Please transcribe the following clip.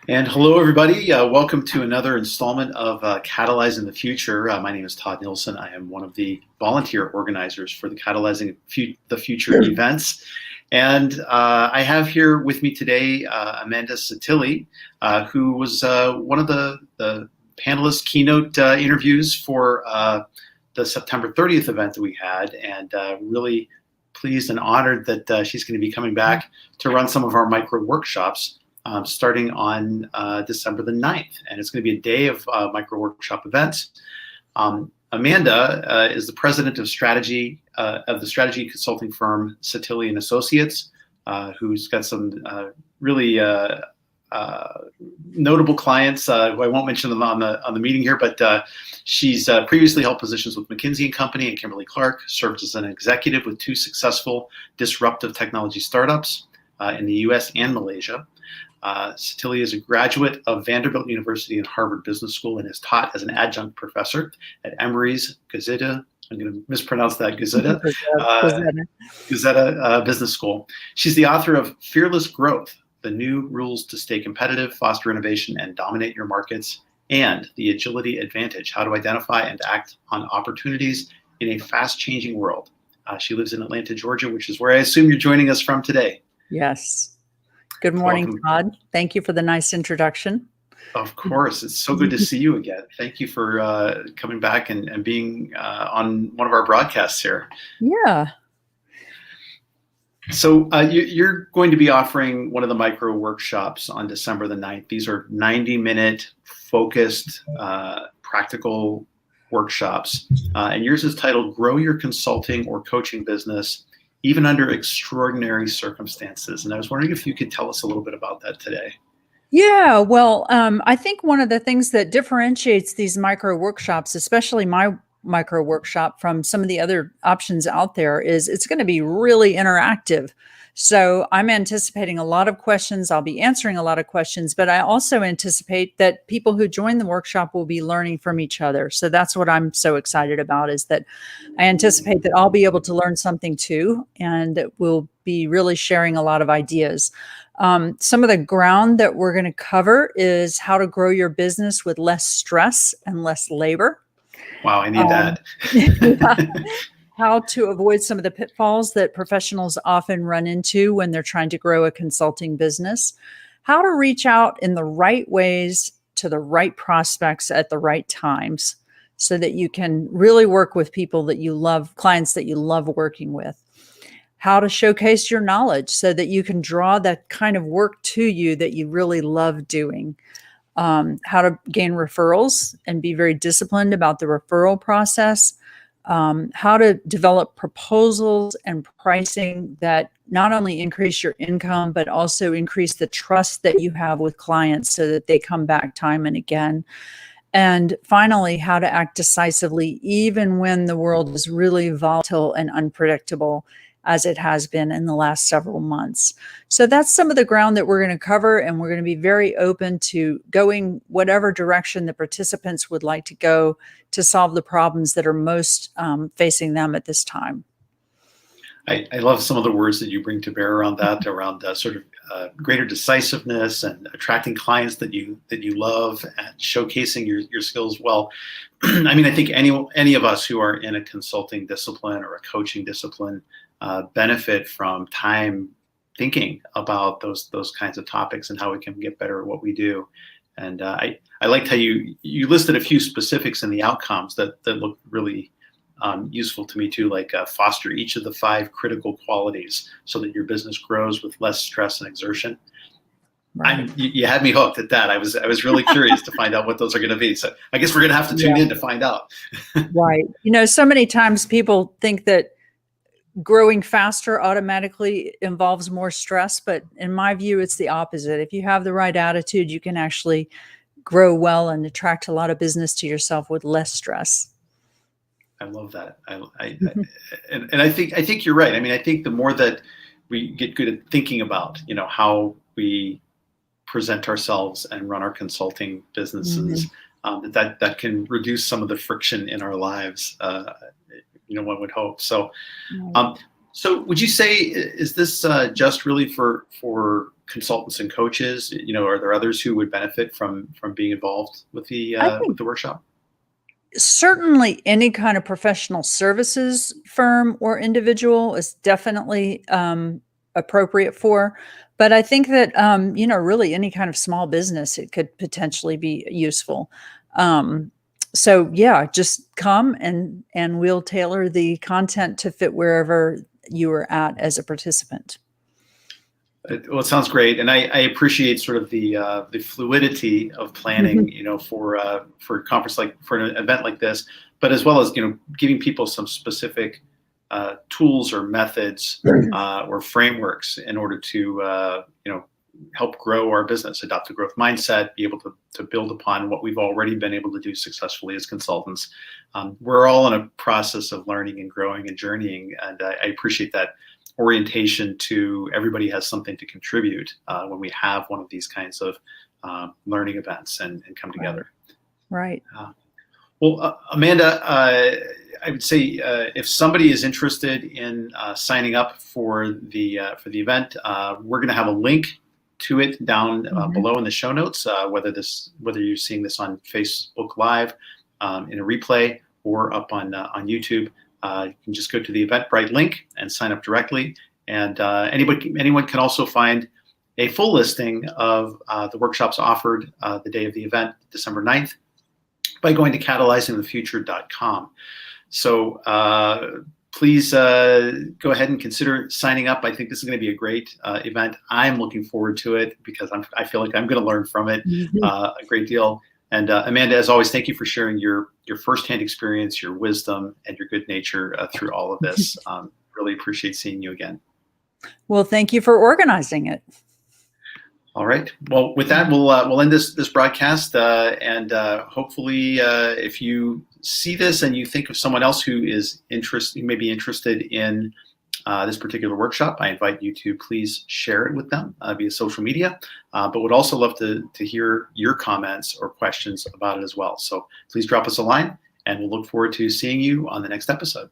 And hello, everybody. Welcome to another installment of Catalyzing the Future. My name is Todd Nielsen. I am one of the volunteer organizers for the the Future events. And I have here with me today Amanda Setili, who was one of the panelist keynote interviews for the September 30th event that we had, and really pleased and honored that she's going to be coming back to run some of our micro workshops starting on December the 9th. And it's going to be a day of micro workshop events. Amanda is the president of strategy of the strategy consulting firm Setili and Associates, who's got some really notable clients. I won't mention them on the meeting here, but she's previously held positions with McKinsey & Company and Kimberly-Clark, served as an executive with 2 successful disruptive technology startups in the US and Malaysia. Setili is a graduate of Vanderbilt University and Harvard Business School and has taught as an adjunct professor at Emory's Gazeta. I'm going to mispronounce that, Gazeta Business School. She's the author of Fearless Growth: The New Rules to Stay Competitive, Foster Innovation, and Dominate Your Markets, and The Agility Advantage: How to Identify and Act on Opportunities in a Fast-Changing World. She lives in Atlanta, Georgia, which is where I assume you're joining us from today. Yes. Good morning, Welcome. Todd. Thank you for the nice introduction. Of course. It's so good to see you again. Thank you for coming back and being on one of our broadcasts here. Yeah. So you're going to be offering one of the micro workshops on December the 9th. These are 90-minute focused practical workshops. And yours is titled Grow Your Consulting or Coaching Business Even Under Extraordinary Circumstances. And I was wondering if you could tell us a little bit about that today. Yeah, well, I think one of the things that differentiates these micro workshops, especially my micro workshop, from some of the other options out there is it's going to be really interactive. So I'm anticipating a lot of questions. I'll be answering a lot of questions, but I also anticipate that people who join the workshop will be learning from each other. So that's what I'm so excited about, is that I anticipate that I'll be able to learn something too, and that we'll be really sharing a lot of ideas. Some of the ground that we're going to cover is how to grow your business with less stress and less labor. Wow, I need that. How to avoid some of the pitfalls that professionals often run into when they're trying to grow a consulting business. How to reach out in the right ways to the right prospects at the right times so that you can really work with people that you love, clients that you love working with. How to showcase your knowledge so that you can draw that kind of work to you that you really love doing. How to gain referrals and be very disciplined about the referral process. How to develop proposals and pricing that not only increase your income, but also increase the trust that you have with clients so that they come back time and again. And finally, how to act decisively even when the world is really volatile and unpredictable, as it has been in the last several months. So that's some of the ground that we're going to cover, and we're going to be very open to going whatever direction the participants would like to go to solve the problems that are most facing them at this time. I love some of the words that you bring to bear around that, around sort of greater decisiveness and attracting clients that you love and showcasing your skills well. I mean, I think any of us who are in a consulting discipline or a coaching discipline benefit from time thinking about those kinds of topics and how we can get better at what we do. And I liked how you listed a few specifics in the outcomes that look really useful to me too, like foster each of the 5 critical qualities so that your business grows with less stress and exertion. Right. You had me hooked at that. I was really curious to find out what those are going to be. So I guess we're going to have to tune in to find out. Right. You know, so many times people think that growing faster automatically involves more stress, but in my view, it's the opposite. If you have the right attitude, you can actually grow well and attract a lot of business to yourself with less stress. I love that. And I think you're right. I mean, I think the more that we get good at thinking about, how we present ourselves and run our consulting businesses, that can reduce some of the friction in our lives. One would hope. So, so would you say, is this just really for consultants and coaches? Are there others who would benefit from being involved with I think the workshop? certainly any kind of professional services firm or individual is definitely appropriate for. But I think that, really any kind of small business, it could potentially be useful. So yeah, just come and we'll tailor the content to fit wherever you are at as a participant. Well, it sounds great, and I appreciate sort of the fluidity of planning, for a conference for an event like this, but as well as giving people some specific tools or methods or frameworks in order to help grow our business, adopt a growth mindset, be able to build upon what we've already been able to do successfully as consultants. We're all in a process of learning and growing and journeying, and I appreciate that orientation to everybody has something to contribute when we have one of these kinds of learning events and come together. Right. Well, Amanda, I would say if somebody is interested in signing up for the event, we're going to have a link to it down below in the show notes. Whether you're seeing this on Facebook Live in a replay or up on YouTube, you can just go to the Eventbrite link and sign up directly. And anyone can also find a full listing of the workshops offered the day of the event, December 9th, by going to catalyzingthefuture.com. So please go ahead and consider signing up. I think this is going to be a great event. I'm looking forward to it because I feel like I'm going to learn from it a great deal. And Amanda, as always, thank you for sharing your firsthand experience, your wisdom, and your good nature through all of this. Really appreciate seeing you again. Well, thank you for organizing it. All right. Well, with that, we'll end this broadcast, and hopefully, if you see this and you think of someone else who may be interested in this particular workshop, I invite you to please share it with them via social media, but would also love to hear your comments or questions about it as well. So please drop us a line, and we'll look forward to seeing you on the next episode.